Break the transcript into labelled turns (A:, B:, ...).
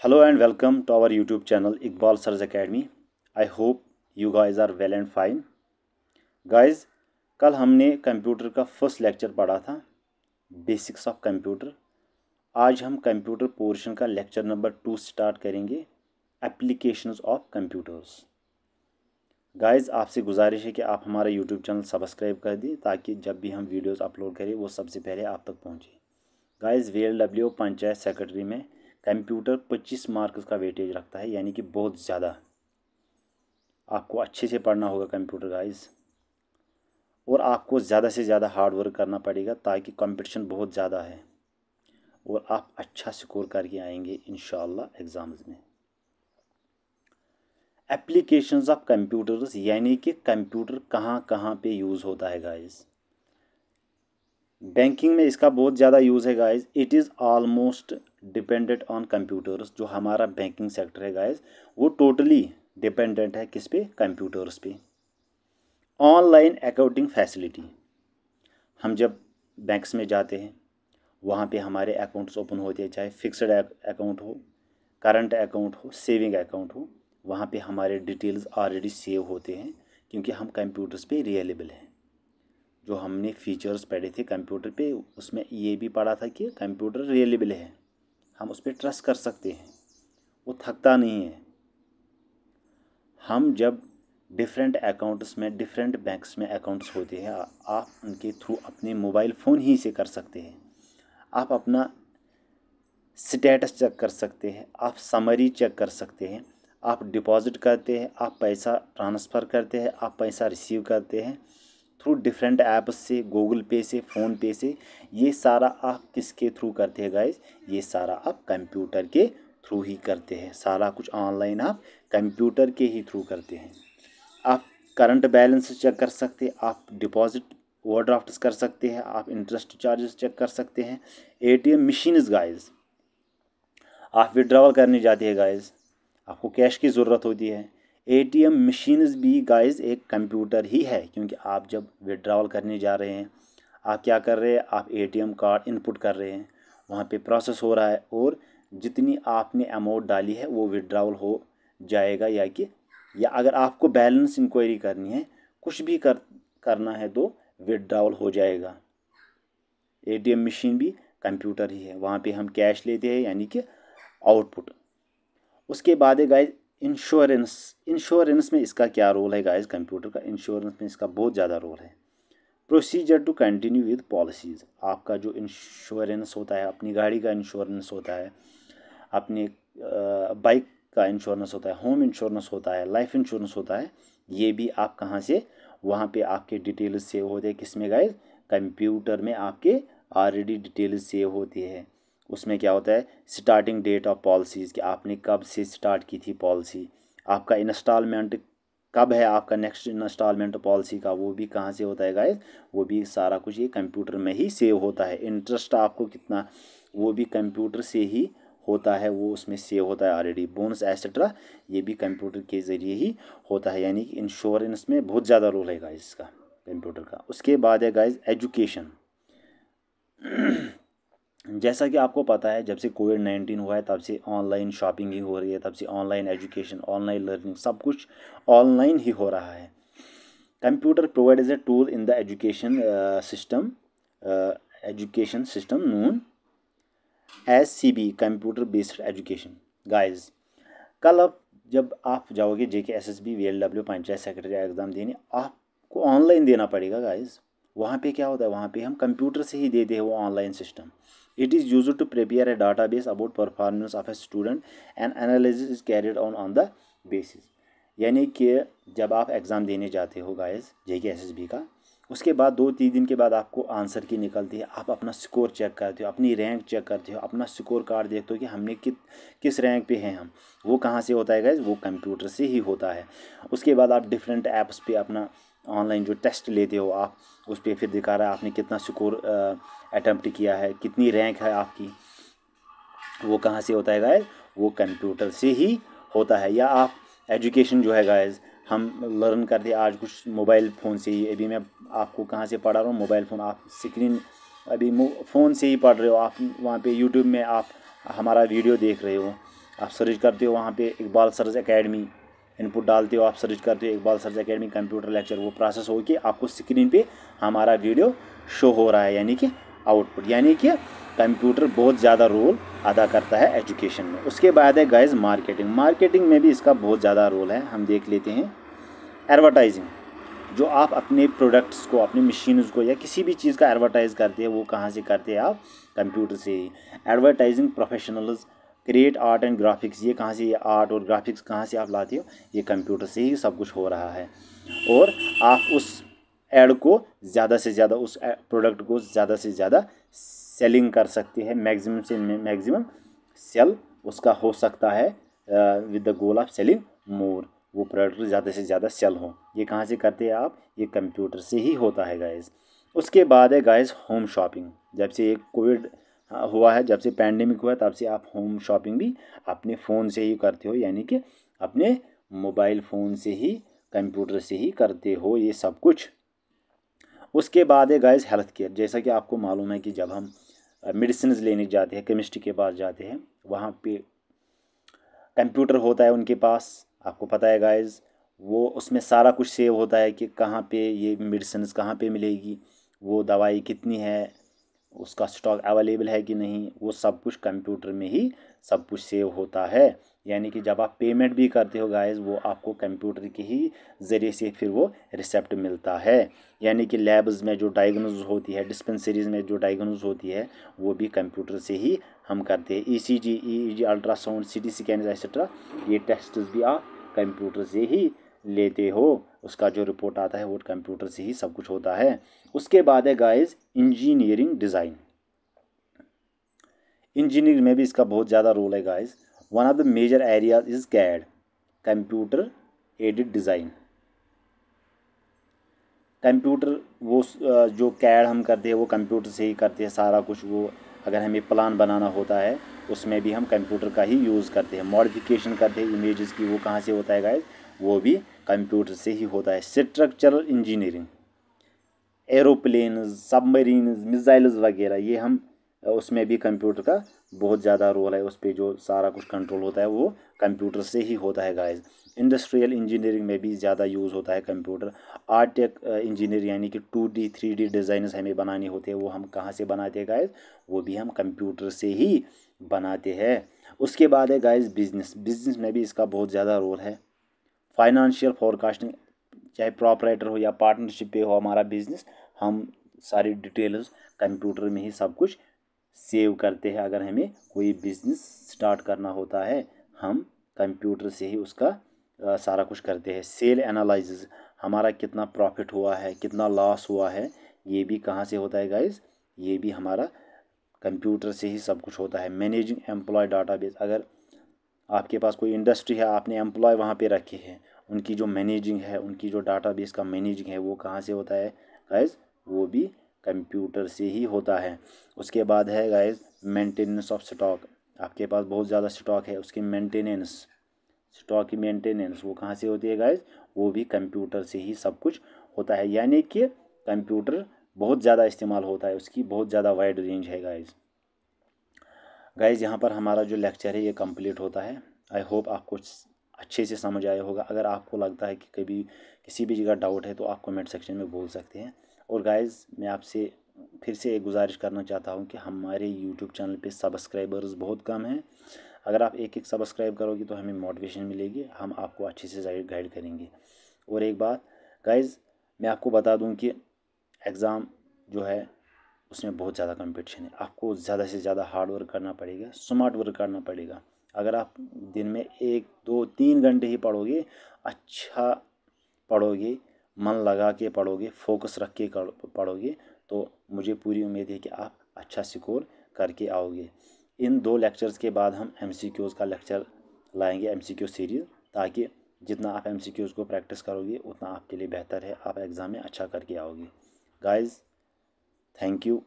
A: Hello and welcome to our YouTube channel Iqbal Sir's Academy. I hope you guys are well and fine. Guys, कल हमने computer का first lecture पढ़ा था basics of computer. आज हम computer portion का lecture number 2 start करेंगे, applications of computers. Guys, आपसे गुजारिश है कि आप हमारा यूट्यूब चैनल सब्सक्राइब कर दें ताकि जब भी हम वीडियोस अपलोड करें वो सबसे पहले आप तक पहुँचे। गाइस, VLW पंचायत सेक्रेटरी में कंप्यूटर 25 मार्क्स का वेटेज रखता है, यानी कि बहुत ज़्यादा। आपको अच्छे से पढ़ना होगा कंप्यूटर गाइस, और आपको ज़्यादा से ज़्यादा हार्ड वर्क करना पड़ेगा ताकि कंपटीशन बहुत ज़्यादा है और आप अच्छा स्कोर करके आएंगे इंशाअल्लाह एग्ज़ाम्स में। एप्लीकेशंस ऑफ कंप्यूटर्स यानी कि कंप्यूटर कहाँ कहाँ पे यूज़ होता है गाइस। बैंकिंग में इसका बहुत ज़्यादा यूज़ है guys. It is almost dependent on computers. जो हमारा बैंकिंग सेक्टर है गाइस वो टोटली डिपेंडेंट है किस पे? कंप्यूटर्स पे। ऑनलाइन अकाउंटिंग फैसिलिटी, हम जब बैंक्स में जाते हैं वहाँ पे हमारे अकाउंट्स ओपन होते हैं, चाहे फिक्स्ड अकाउंट हो, करंट अकाउंट हो, सेविंग अकाउंट हो, वहाँ पे हमारे डिटेल्स ऑलरेडी सेव होते हैं क्योंकि हम कंप्यूटर्स पे रिलेबल हैं। जो हमने फीचर्स पढ़े थे कंप्यूटर पे उसमें ये भी पढ़ा था कि कंप्यूटर रिलेबल है, हम उस पर ट्रस्ट कर सकते हैं, वो थकता नहीं है। हम जब डिफरेंट अकाउंट्स में डिफरेंट बैंक्स में अकाउंट्स होते हैं, आप उनके थ्रू अपने मोबाइल फ़ोन ही से कर सकते हैं। आप अपना स्टेटस चेक कर सकते हैं, आप समरी चेक कर सकते हैं, आप डिपॉजिट करते हैं, आप पैसा ट्रांसफ़र करते हैं, आप पैसा रिसीव करते हैं थ्रू डिफरेंट ऐप्स से, गूगल पे से, फ़ोन पे से। ये सारा आप किसके थ्रू करते हैं गाइस? ये सारा आप कंप्यूटर के थ्रू ही करते हैं। सारा कुछ ऑनलाइन आप कंप्यूटर के ही थ्रू करते हैं। आप करंट बैलेंस चेक कर सकते हैं, आप डिपॉजिट ओवरड्राफ्ट कर सकते हैं, आप इंटरेस्ट चार्जेस चेक कर सकते हैं। ATM मशीन्स गाइस, आप विड्रॉवल करने जाते हैं गाइस, आपको कैश की ज़रूरत होती है। ATM मशीन्स भी गाइस एक कंप्यूटर ही है, क्योंकि आप जब विड्रॉवल करने जा रहे हैं आप क्या कर रहे हैं? आप ATM कार्ड इनपुट कर रहे हैं, वहाँ पे प्रोसेस हो रहा है और जितनी आपने अमाउंट डाली है वो विड्रॉवल हो जाएगा। या अगर आपको बैलेंस इंक्वायरी करनी है, कुछ भी करना है तो विड्रॉवल हो जाएगा। ATM मशीन भी कंप्यूटर ही है, वहाँ पे हम कैश लेते हैं यानी कि आउटपुट। उसके बाद है गाइस इंश्योरेंस। इंश्योरेंस में इसका क्या रोल है गाइस? कंप्यूटर का इंश्योरेंस में इसका बहुत ज़्यादा रोल है। Procedure to continue with policies, आपका जो इंश्योरेंस होता है, अपनी गाड़ी का इंश्योरेंस होता है, अपने बाइक का इंश्योरेंस होता है, होम इंश्योरेंस होता है, लाइफ इंश्योरेंस होता है, ये भी आप कहाँ से? वहाँ पे आपके डिटेल्स सेव होते हैं। किस में गाइस? कंप्यूटर में आपके ऑलरेडी डिटेल्स सेव होती है। उसमें क्या होता है? स्टार्टिंग डेट ऑफ पॉलिसीज़, कि आपने कब से स्टार्ट की थी पॉलिसी, आपका इंस्टॉलमेंट कब है, आपका नेक्स्ट इंस्टॉलमेंट पॉलिसी का, वो भी कहाँ से होता है गाइस? वो भी सारा कुछ ये कंप्यूटर में ही सेव होता है। इंटरेस्ट आपको कितना, वो भी कंप्यूटर से ही होता है, वो उसमें सेव होता है ऑलरेडी। बोनस एसेट्रा ये भी कंप्यूटर के ज़रिए ही होता है, यानी कि इंश्योरेंस में बहुत ज़्यादा रोल है गाइस इसका, कंप्यूटर का। उसके बाद है गाइस एजुकेशन। जैसा कि आपको पता है, जब से कोविड-19 हुआ है तब से ऑनलाइन शॉपिंग ही हो रही है, तब से ऑनलाइन एजुकेशन, ऑनलाइन लर्निंग, सब कुछ ऑनलाइन ही हो रहा है। Computer provide as a tool in the education system known as CB, computer based education. Guys, कल अब जब आप जाओगे JK SSB VLW panchayat secretary exam देने, आपको ऑनलाइन देना पड़ेगा गाइज। वहाँ पे क्या होता है? वहाँ पे हम कंप्यूटर से ही देते हैं वो online system. It is used to prepare a database about performance of a student and analysis is carried on the basis. यानी कि जब आप एग्ज़ाम देने जाते हो गाइज JK SSB का, उसके बाद 2-3 दिन के बाद आपको आंसर की निकलती है, आप अपना स्कोर चेक करते हो, अपनी रैंक चेक करते हो, अपना स्कोर कार्ड देखते हो कि हमने किस रैंक पे हैं हम। वो कहाँ से होता है गाइज? वो कंप्यूटर से ही होता है। उसके बाद आप डिफरेंट ऐप्स पे अपना ऑनलाइन जो टेस्ट लेते हो, आप उस पर फिर दिखा रहा है आपने कितना स्कोर अटैम्प्ट किया है, कितनी रैंक है आपकी। वो कहाँ से होता है गाइज? वो कंप्यूटर से ही होता है। या आप एजुकेशन जो है गाइज, हम लर्न करते हैं आज कुछ मोबाइल फ़ोन से ही। अभी मैं आपको कहाँ से पढ़ा रहा हूँ? मोबाइल फ़ोन, आप स्क्रीन अभी फ़ोन से ही पढ़ रहे हो, आप वहाँ पे यूट्यूब में आप हमारा वीडियो देख रहे हो। आप सर्च करते हो वहाँ पे इकबाल सर्च एकेडमी, इनपुट डालते हो, आप सर्च करते हो Iqbal search academy computer lecture, वो प्रोसेस हो के आपको स्क्रीन पे हमारा वीडियो शो हो रहा है, यानी कि आउटपुट। यानी कि कंप्यूटर बहुत ज़्यादा रोल अदा करता है एजुकेशन में। उसके बाद है गाइस मार्केटिंग। मार्केटिंग में भी इसका बहुत ज़्यादा रोल है। हम देख लेते हैं एडवर्टाइजिंग। जो आप अपने प्रोडक्ट्स को, अपनी मशीन्स को या किसी भी चीज़ का एडवर्टाइज़ करते हैं, वो कहाँ से करते हैं आप? कंप्यूटर से ही। Advertising professionals create art and graphics, ये कहाँ से, ये आर्ट और ग्राफिक्स कहाँ से आप लाते हो? ये कंप्यूटर से ही सब कुछ हो रहा है। और आप उस ऐड को ज़्यादा से ज़्यादा, उस प्रोडक्ट को ज़्यादा से ज़्यादा सेलिंग कर सकते हैं। मैक्सिमम से मैक्सिमम सेल उसका हो सकता है with the goal of selling मोर। वो प्रोडक्ट ज़्यादा से ज़्यादा सेल हो। ये कहाँ से करते हैं आप? ये कंप्यूटर से ही होता है गाइस। उसके बाद है गाइस होम शॉपिंग। जब से एक कोविड हुआ है, जब से पैंडेमिक हुआ है, तब से आप होम शॉपिंग भी अपने फ़ोन से ही करते हो, यानी कि अपने मोबाइल फ़ोन से ही, कंप्यूटर से ही करते हो ये सब कुछ। उसके बाद है गाइस हेल्थ केयर। जैसा कि आपको मालूम है कि जब हम मेडिसिन लेने जाते हैं, केमिस्ट्री के पास जाते हैं, वहाँ पे कंप्यूटर होता है उनके पास, आपको पता है गाइस। वो उसमें सारा कुछ सेव होता है कि कहाँ पे ये मेडिसिन कहाँ पे मिलेगी, वो दवाई कितनी है, उसका स्टॉक अवेलेबल है कि नहीं, वो सब कुछ कंप्यूटर में ही सब कुछ सेव होता है। यानी कि जब आप पेमेंट भी करते हो गाइस, वो आपको कंप्यूटर के ही ज़रिए से फिर वो रिसेप्ट मिलता है। यानी कि लैब्स में जो डायग्नोज होती है, डिस्पेंसरीज में जो डायग्नोज होती है, वो भी कंप्यूटर से ही हम करते हैं। ECG, EEG, ultrasound, CT scan etcetera, ये टेस्ट भी आप कंप्यूटर से ही लेते हो। उसका जो रिपोर्ट आता है वो कंप्यूटर से ही सब कुछ होता है। उसके बाद है गाइस इंजीनियरिंग डिज़ाइन। इंजीनियरिंग में भी इसका बहुत ज़्यादा रोल है guys. One of the major areas is CAD, computer aided design. Computer वो जो कैड हम करते हैं वो कंप्यूटर से ही करते हैं सारा कुछ। वो अगर हमें प्लान बनाना होता है, उसमें भी हम कंप्यूटर का ही यूज़ करते हैं। मॉडिफिकेशन करते हैं इमेजेस की, वो कहाँ से होता है गाइस? वो भी कंप्यूटर से ही होता है। Structural engineering, aeroplane, submarine, missiles वगैरह, ये हम उसमें भी कंप्यूटर का बहुत ज़्यादा रोल है। उस पर जो सारा कुछ कंट्रोल होता है वो कंप्यूटर से ही होता है गाइस। इंडस्ट्रियल इंजीनियरिंग में भी ज़्यादा यूज़ होता है कंप्यूटर। आर्टेक इंजीनियर, यानी कि 2D 3D डिज़ाइंस हमें बनाने होते हैं, वो हम कहाँ से बनाते हैं गाइस? वो भी हम कंप्यूटर से ही बनाते हैं। उसके बाद है गाइस बिजनेस। बिजनेस में भी इसका बहुत ज़्यादा रोल है। फाइनेंशियल फोरकास्टिंग, चाहे प्रॉपराइटर हो या पार्टनरशिप पे हो हमारा बिजनेस, हम सारी डिटेल्स कंप्यूटर में ही सब कुछ सेव करते हैं। अगर हमें कोई बिजनेस स्टार्ट करना होता है, हम कंप्यूटर से ही उसका सारा कुछ करते हैं। सेल एनालिसिस, हमारा कितना प्रॉफिट हुआ है, कितना लॉस हुआ है, ये भी कहाँ से होता है गाइस? ये भी हमारा कंप्यूटर से ही सब कुछ होता है। मैनेजिंग एम्प्लॉय डाटाबेस, अगर आपके पास कोई इंडस्ट्री है, आपने एम्प्लॉय वहाँ पे रखे हैं, उनकी जो मैनेजिंग है, उनकी जो डाटाबेस का मैनेजिंग है, वो कहाँ से होता है गाइस? वो भी कंप्यूटर से ही होता है। उसके बाद है गाइस मेंटेनेंस ऑफ स्टॉक। आपके पास बहुत ज़्यादा स्टॉक है, उसकी मेंटेनेंस, स्टॉक की मेंटेनेंस वो कहाँ से होती है गाइस? वो भी कंप्यूटर से ही सब कुछ होता है। यानी कि कंप्यूटर बहुत ज़्यादा इस्तेमाल होता है, उसकी बहुत ज़्यादा वाइड रेंज है गाइस। यहाँ पर हमारा जो लेक्चर है ये कंप्लीट होता है। आई होप आपको अच्छे से समझ आया होगा। अगर आपको लगता है कि कभी किसी भी जगह डाउट है तो आप कमेंट सेक्शन में बोल सकते हैं। और गाइस मैं आपसे फिर से एक गुजारिश करना चाहता हूँ कि हमारे यूट्यूब चैनल पे सब्सक्राइबर्स बहुत कम हैं। अगर आप एक एक सब्सक्राइब करोगे तो हमें मोटिवेशन मिलेगी, हम आपको अच्छे से गाइड करेंगे। और एक बात गाइस, मैं आपको बता दूँ कि एग्ज़ाम जो है उसमें बहुत ज़्यादा कंपटीशन है। आपको ज़्यादा से ज़्यादा हार्ड वर्क करना पड़ेगा, स्मार्ट वर्क करना पड़ेगा। अगर आप दिन में 1 2 3 घंटे ही पढ़ोगे, अच्छा पढ़ोगे, मन लगा के पढ़ोगे, फोकस रख के पढ़ोगे, तो मुझे पूरी उम्मीद है कि आप अच्छा स्कोर करके आओगे। इन 2 लेक्चर्स के बाद हम MCQs का लेक्चर लाएंगे, MCQ सीरीज़, ताकि जितना आप MCQs को प्रैक्टिस करोगे उतना आपके लिए बेहतर है, आप एग्ज़ाम में अच्छा करके आओगे। Guys, thank you.